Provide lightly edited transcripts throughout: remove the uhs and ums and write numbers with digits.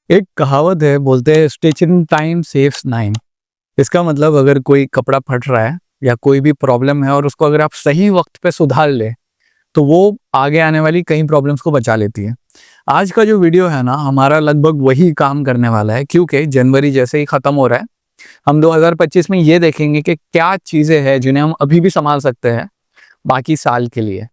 एक कहावत है, बोलते हैं stitch in time saves nine. इसका मतलब अगर कोई कपड़ा फट रहा है या कोई भी प्रॉब्लम है और उसको अगर आप सही वक्त पे सुधार ले तो वो आगे आने वाली कई प्रॉब्लम्स को बचा लेती है। आज का जो वीडियो है ना, हमारा लगभग वही काम करने वाला है, क्योंकि जनवरी जैसे ही खत्म हो रहा है। हम 2025 में ये देखेंगे कि क्या चीजें हैं जिन्हें हम अभी भी संभाल सकते हैं बाकी साल के लिए।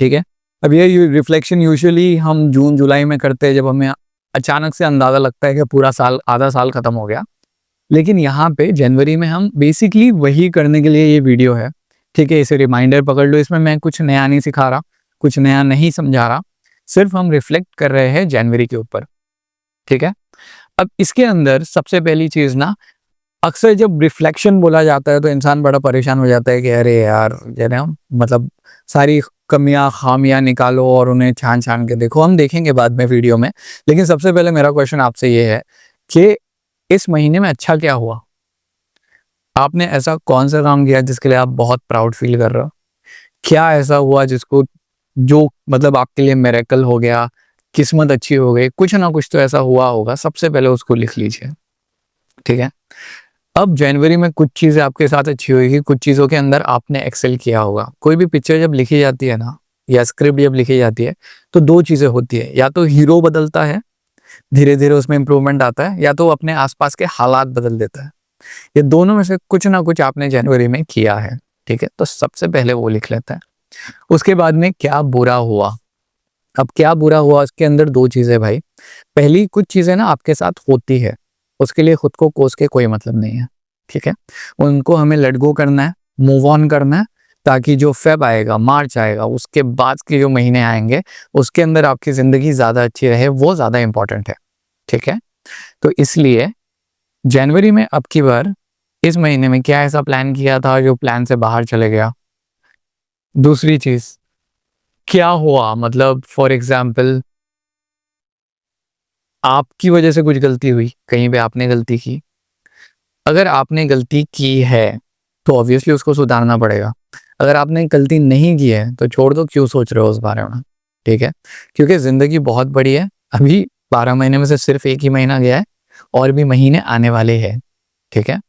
ठीक है। अब ये रिफ्लेक्शन यूजुअली हम जून जुलाई में करते हैं, जब हमें अचानक से अंदाजा लगता है कि पूरा साल, आधा साल खत्म हो गया। लेकिन यहाँ पे जनवरी में हम बेसिकली वही करने के लिए ये वीडियो है। ठीक है, इसे रिमाइंडर पकड़ लो। इसमें मैं कुछ नया नहीं सिखा रहा, कुछ नया नहीं समझा रहा, सिर्फ हम रिफ्लेक्ट कर रहे हैं जनवरी के ऊपर। ठीक है। अब इसके अंदर सबसे पहली चीज ना, अक्सर जब रिफ्लेक्शन बोला जाता है तो इंसान बड़ा परेशान हो जाता है कि अरे यार, मतलब सारी कमियां खामियां निकालो और उन्हें छान छान के देखो। हम देखेंगे बाद में वीडियो में। लेकिन सबसे पहले मेरा क्वेश्चन आपसे ये है कि इस महीने में अच्छा क्या हुआ? आपने ऐसा कौन सा काम किया जिसके लिए आप बहुत प्राउड फील कर रहे हो? क्या ऐसा हुआ जिसको, जो मतलब आपके लिए मिरेकल हो गया, किस्मत अच्छी हो गई, कुछ ना कुछ तो ऐसा हुआ होगा। सबसे पहले उसको लिख लीजिए। ठीक है। अब जनवरी में कुछ चीजें आपके साथ अच्छी होगी, कुछ चीजों के अंदर आपने एक्सेल किया होगा। कोई भी पिक्चर जब लिखी जाती है ना, या स्क्रिप्ट जब लिखी जाती है, तो दो चीजें होती है। या तो हीरो बदलता है, धीरे धीरे उसमें इंप्रूवमेंट आता है, या तो अपने आसपास के हालात बदल देता है। ये दोनों में से कुछ ना कुछ आपने जनवरी में किया है। ठीक है, तो सबसे पहले वो लिख लेता है। उसके बाद में क्या बुरा हुआ। अब क्या बुरा हुआ, उसके अंदर दो चीजें भाई। पहली, कुछ चीजें ना आपके साथ होती है, उसके लिए खुद को कोस के कोई मतलब नहीं है। ठीक है, उनको हमें लेट गो करना है, मूव ऑन करना है, ताकि जो फेब आएगा, मार्च आएगा, उसके बाद के जो महीने आएंगे उसके अंदर आपकी जिंदगी ज्यादा अच्छी रहे, वो ज्यादा इंपॉर्टेंट है। ठीक है, तो इसलिए जनवरी में अब की बार, इस महीने में क्या ऐसा प्लान किया था जो प्लान से बाहर चले गया? दूसरी चीज, क्या हुआ, मतलब फॉर एग्जाम्पल आपकी वजह से कुछ गलती हुई, कहीं पे आपने गलती की। अगर आपने गलती की है तो ऑब्वियसली उसको सुधारना पड़ेगा। अगर आपने गलती नहीं की है तो छोड़ दो, क्यों सोच रहे हो उस बारे में। ठीक है, क्योंकि जिंदगी बहुत बड़ी है। अभी 12 महीने में से सिर्फ एक ही महीना गया है, और भी महीने आने वाले हैं। ठीक है,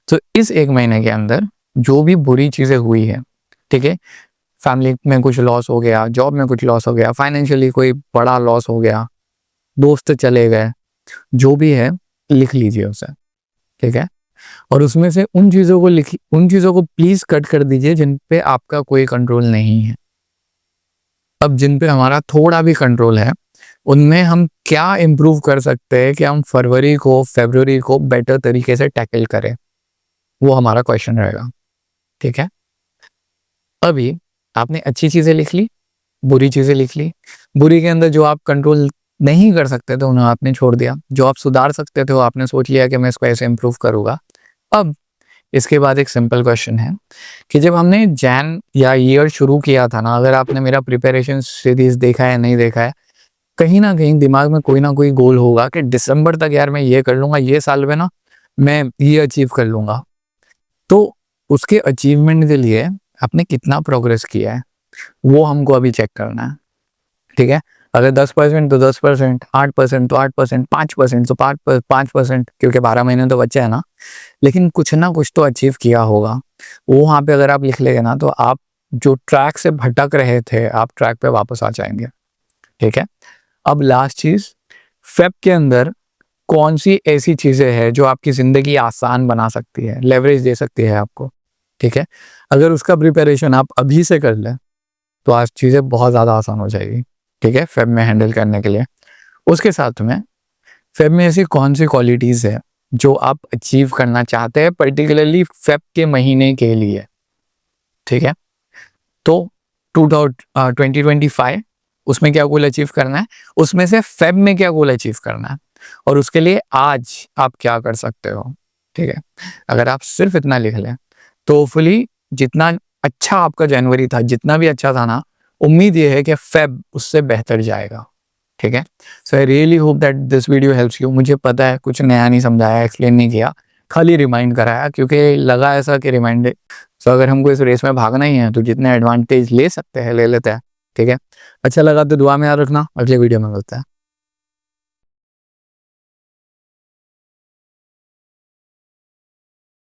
तो इस एक महीने के अंदर जो भी बुरी चीजें हुई है, ठीक है, फैमिली में कुछ लॉस हो गया, जॉब में कुछ लॉस हो गया, फाइनेंशियली कोई बड़ा लॉस हो गया, दोस्त चले गए, जो भी है लिख लीजिए उसे। ठीक है, और उसमें से उन चीजों को प्लीज कट कर दीजिए जिन पे आपका कोई कंट्रोल नहीं है। अब जिन पे हमारा थोड़ा भी कंट्रोल है, उनमें हम क्या इम्प्रूव कर सकते हैं कि हम फरवरी को बेटर तरीके से टैकल करें, वो हमारा क्वेश्चन रहेगा। ठीक है, अभी आपने अच्छी चीजें लिख ली, बुरी चीजें लिख ली। बुरी के अंदर जो आप कंट्रोल नहीं कर सकते थे उन्हें आपने छोड़ दिया, जो आप सुधार सकते थे वो आपने सोच लिया कि मैं इसको ऐसे इम्प्रूव करूंगा। अब इसके बाद एक सिंपल क्वेश्चन है कि जब हमने जैन या ईयर शुरू किया था ना, अगर आपने मेरा प्रिपरेशन सीरीज देखा है नहीं देखा है, कहीं ना कहीं दिमाग में कोई ना कोई गोल होगा कि दिसंबर तक यार मैं ये कर लूंगा, ये साल में ना मैं ये अचीव कर लूंगा। तो उसके अचीवमेंट के लिए आपने कितना प्रोग्रेस किया है वो हमको अभी चेक करना है। ठीक है, अगर 10% तो 10%, 8% तो 8%, 5% तो 5%, क्योंकि 12 महीने तो बच्चे हैं ना। लेकिन कुछ ना कुछ तो अचीव किया होगा। वो वहाँ पे अगर आप लिख लेंगे ना, तो आप जो ट्रैक से भटक रहे थे, आप ट्रैक पे वापस आ जाएंगे। ठीक है, अब लास्ट चीज, फेब के अंदर कौन सी ऐसी चीजें हैं जो आपकी जिंदगी आसान बना सकती है, लेवरेज दे सकती है आपको। ठीक है, अगर उसका प्रिपरेशन आप अभी से कर लें तो आज चीजें बहुत ज्यादा आसान हो जाएगी। ठीक है, फेब में हैंडल करने के लिए। उसके साथ में फेब में ऐसी कौन सी क्वालिटीज है जो आप अचीव करना चाहते हैं, पर्टिकुलरली फेब के महीने के लिए। ठीक है, तो 2025 उसमें क्या गोल अचीव करना है, उसमें से फेब में क्या गोल अचीव करना है, और उसके लिए आज आप क्या कर सकते हो। ठीक है, अगर आप सिर्फ इतना लिख लें तो होपफुली जितना अच्छा आपका जनवरी था, जितना भी अच्छा था ना, उम्मीद ये है कि फेब उससे बेहतर जाएगा। ठीक है, so I really hope that this video helps you. मुझे पता है कुछ नया नहीं समझाया, एक्सप्लेन नहीं किया, खाली रिमाइंड कराया, क्योंकि लगा ऐसा कि रिमाइंड। सो अगर हमको इस रेस में भागना ही है तो जितने एडवांटेज ले सकते हैं ले लेते हैं। ठीक है, अच्छा लगा तो दुआ में याद रखना। अगले वीडियो में मिलते हैं।